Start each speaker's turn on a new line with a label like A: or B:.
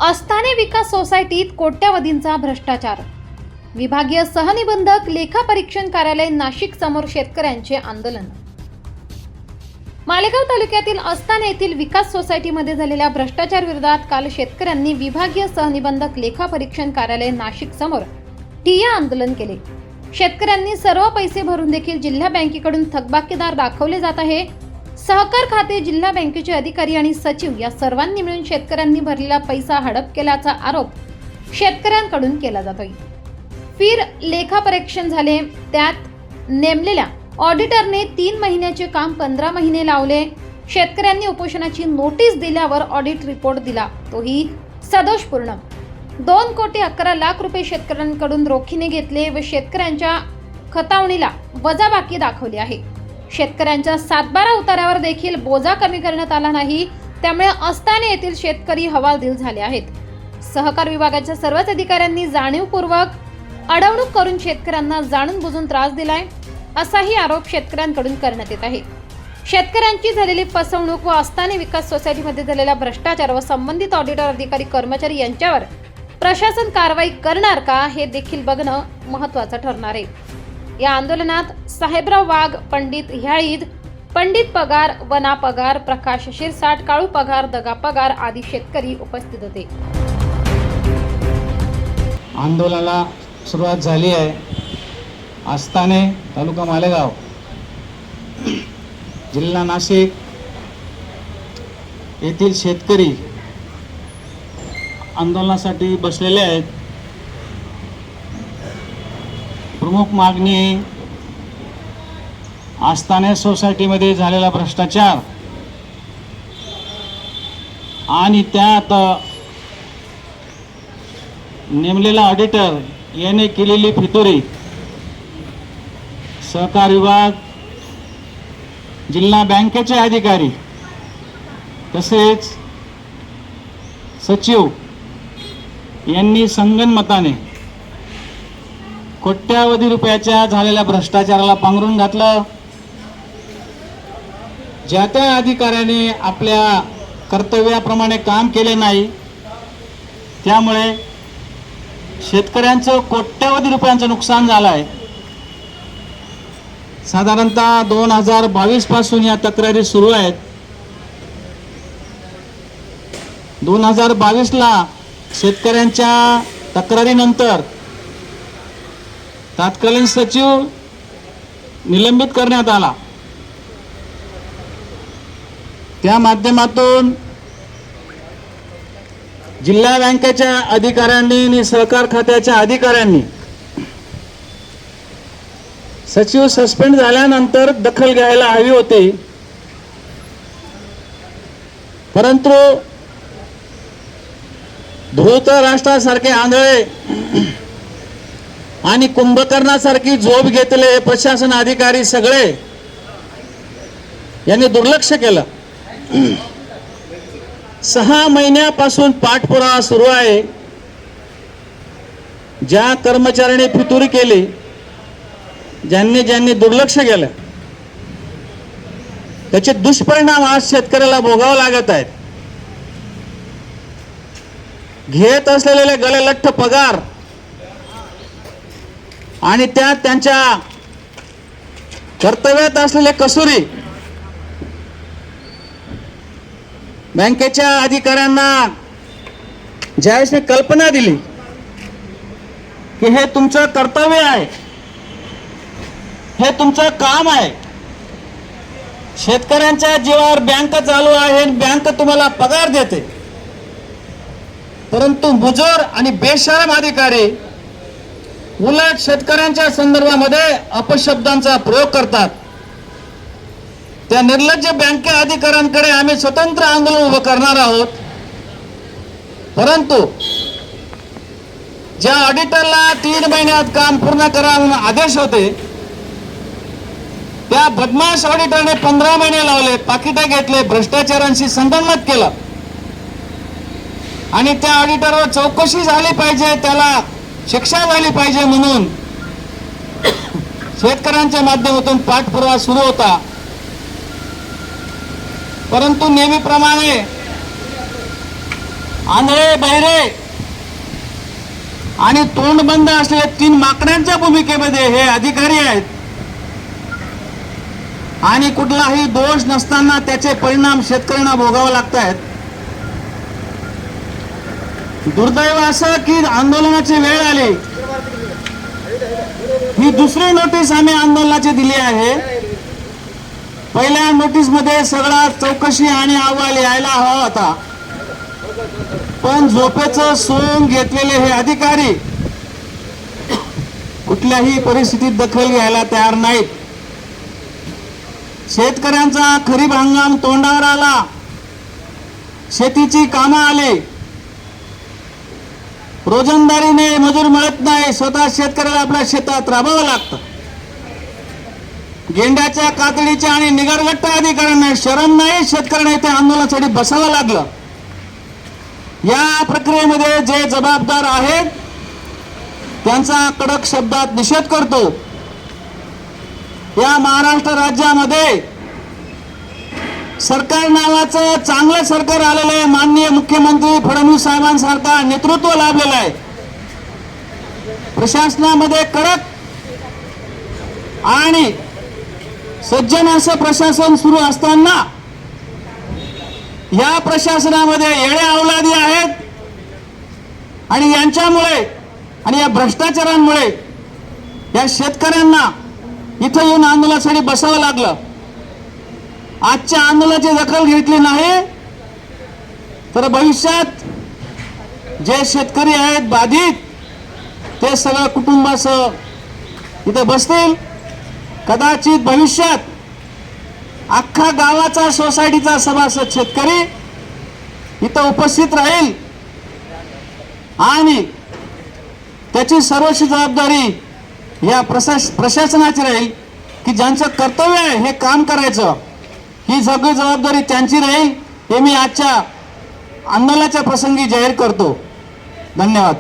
A: अस्थाने विकास सोसायटीत कोट्यवधींचा भ्रष्टाचार. विभागीय सहनिबंधक लेखापरीक्षण कार्यालय नाशिक समोर शेतकऱ्यांचे आंदोलन. मालेगाव तालुक्यातील अस्थाने येथील विकास सोसायटीमध्ये झालेल्या भ्रष्टाचार विरोधात काल शेतकऱ्यांनी विभागीय सहनिबंधक लेखापरीक्षण कार्यालय नाशिक समोर ठिय्या आंदोलन केले. शेतकऱ्यांनी सर्व पैसे भरून देखील जिल्हा बँकेकडून थकबाकीदार दाखवले जात आहे. सहकार खाते, जिल्हा बँकेचे अधिकारी आणि सचिव या सर्वांनी मिळून शेतकऱ्यांनी भरलेला पैसा हडप केल्याचा आरोप शेतकऱ्यांकडून केला जातोय. फिर लेखापरीक्षण झाले, त्यात नेमलेल्या ऑडिटरने 3 महिन्याचे काम 15 महिने लावले. शेतकऱ्यांनी उपोषणाची नोटीस दिल्यावर ऑडिट रिपोर्ट दिला, तोही सदोषपूर्ण. 2,11,00,000 रुपये शेतकऱ्यांकडून रोखीने घेतले व शेतकऱ्यांच्या खतावणीला वजाबाकी दाखवली आहे. शेतकऱ्यांच्या 7/12 उतार्यावर देखील बोजा कमी करण्यात आला नाही. त्यामुळे अस्थाने येथील शेतकरी हवालदिल झाले आहेत. सहकार विभागाच्या सर्वच अधिकाऱ्यांनी जाणीवपूर्वक अडवणूक करून शेतकऱ्यांना जाणून बुजून त्रास दिलाय, असाही आरोप शेतकऱ्यांकडून करण्यात येत आहे. शेतकऱ्यांची झालेली फसवणूक व अस्थाने विकास सोसायटीमध्ये झालेला भ्रष्टाचार व संबंधित ऑडिटर, अधिकारी, कर्मचारी यांच्यावर प्रशासन कारवाई करणार का हे देखील बघणं महत्त्वाचं ठरणार आहे. या आंदोलनात साहेबराव वाघ, पंडित ह्याळीद, पंडित पगार, वना पगार, प्रकाश शिरसाट, काळू पगार, दगा पगार आदी शेतकरी उपस्थित होते.
B: आंदोलनाला सुरुवात झाली आहे. अस्थाने, तालुका मालेगाव, जिल्हा नाशिक येथील शेतकरी आंदोलनासाठी बसलेले आहेत. प्रमुख मागणी अस्थाने सोसायटीमध्ये झालेला भ्रष्टाचार आणि त्यात नेमलेला ऑडिटर याने केलेली फितुरी. सहकार विभाग, जिल्हा बँकेचे अधिकारी तसेच सचिव यांनी संगनमताने कोट्यावधी रुपयाच्या झालेल्या भ्रष्टाचाराला पांघरून घातलं. ज्या त्या अधिकाऱ्याने आपल्या कर्तव्याप्रमाणे काम केले नाही, त्यामुळे शेतकऱ्यांचं कोट्यावधी रुपयांचं नुकसान झालं आहे. साधारणतः 2022 पासून या तक्रारी सुरू आहेत. 2022ला शेतकऱ्यांच्या तक्रारीनंतर तत्कालीन सचिव निलंबित करण्यात आला. त्या माध्यमातून जिल्हा बँकेच्या अधिकाऱ्यांनी आणि सहकार खात्याच्या अधिकाऱ्यांनी सचिव सस्पेंड झाल्यानंतर दखल घ्यायला हवी होती, परंतु धृतराष्ट्रासारखे आंधळे आणि कुंभकर्णासारखी झोप घेतले प्रशासन अधिकारी सगळे यांनी दुर्लक्ष केलं. 6 महिन्यापासून पाठपुरावा सुरू आहे. ज्या कर्मचाऱ्यांनी फितुरी केली, ज्यांनी दुर्लक्ष केलं, त्याचे दुष्परिणाम आज शेतकऱ्याला भोगावं लागत आहेत. घेत असलेले गळेलठ्ठ पगार आणि त्यात त्यांच्या कर्तव्यात असलेले कसुरी. बँकेच्या अधिकाऱ्यांना ज्यावेळेस मी कल्पना दिली की हे तुमचं कर्तव्य आहे, हे तुमचं काम आहे, शेतकऱ्यांच्या जीवावर बँक चालू आहे, बँक तुम्हाला पगार देते, परंतु मुजोर आणि बेशरम अधिकारी उलट शेतकऱ्यांच्या संदर्भामध्ये अपशब्दांचा प्रयोग करतात. त्या निर्लज्ज बँके अधिकाऱ्यांकडे आम्ही स्वतंत्र आंदोलन उभं करणार आहोत. परंतु ज्या ऑडिटरला 3 महिन्यात काम पूर्ण करा म्हणून आदेश होते, त्या बदमाश ऑडिटरने 15 महिने लावले, पाकिटे घेतले, भ्रष्टाचारांशी संगनमत केलं आणि त्या ऑडिटरवर चौकशी झाली पाहिजे, त्याला शिक्षा झाली पाहिजे म्हणून शेतकऱ्यांच्या माध्यमातून पाठपुरावा सुरू होता. परंतु नेहमीप्रमाणे आंधळे बहिरे आणि तोंड बंद असलेले 3 माकडांच्या भूमिकेमध्ये हे अधिकारी आहेत आणि कुठलाही दोष नसताना त्याचे परिणाम शेतकऱ्यांना भोगावे लागत आहेत. दुर्दैव असं की आंदोलनाची वेळ आली. ही दुसरी नोटीस आम्ही आंदोलनाची दिली आहे. पहिल्या नोटीसमध्ये सगळा चौकशी आणि अहवाल यायला हवा होता, पण झोपेचं सोंग घेतलेले हे अधिकारी कुठल्याही परिस्थितीत दखल घ्यायला तयार नाहीत. शेतकऱ्यांचा खरीप हंगाम तोंडावर आला, शेतीची कामं आली, रोजंदारीने मजूर मिळत नाही, स्वतः शेतकऱ्याला आपल्या शेतात राबावं लागतं. गेंड्याच्या कातडीच्या आणि निगरगट्ट अधिकाऱ्यांना शरण नाही, शेतकऱ्यांना इथे आंदोलनासाठी बसावं लागलं. या प्रक्रियेमध्ये जे जबाबदार आहेत त्यांचा कडक शब्दात निषेध करतो. या महाराष्ट्र राज्यामध्ये सरकार नावाचं चांगलं सरकार आलेलं आहे. माननीय मुख्यमंत्री फडणवीस साहेबांसारखा नेतृत्व लाभलेलं आहे. प्रशासनामध्ये कडक आणि सज्जन असं प्रशासन सुरू असताना या प्रशासनामध्ये येडे अवलादी आहेत आणि यांच्यामुळे आणि या भ्रष्टाचारांमुळे या शेतकऱ्यांना इथं येऊन आंदोलनासाठी बसावं लागलं. आजच्या आंदोलनाची दखल घेतली नाही तर भविष्यात जे शेतकरी आहेत बाधित ते सगळं कुटुंबासह इथं बसतील. कदाचित भविष्यात अख्खा गावाचा सोसायटीचा सभासद शेतकरी इथं उपस्थित राहील आणि त्याची सर्वस्व जबाबदारी या प्रशासनाची राहील की ज्यांचं कर्तव्य आहे हे काम करायचं, ही सगळी जबाबदारी त्यांची राहील. हे मी आजच्या आंदोलनाच्या प्रसंगी जाहीर करतो. धन्यवाद.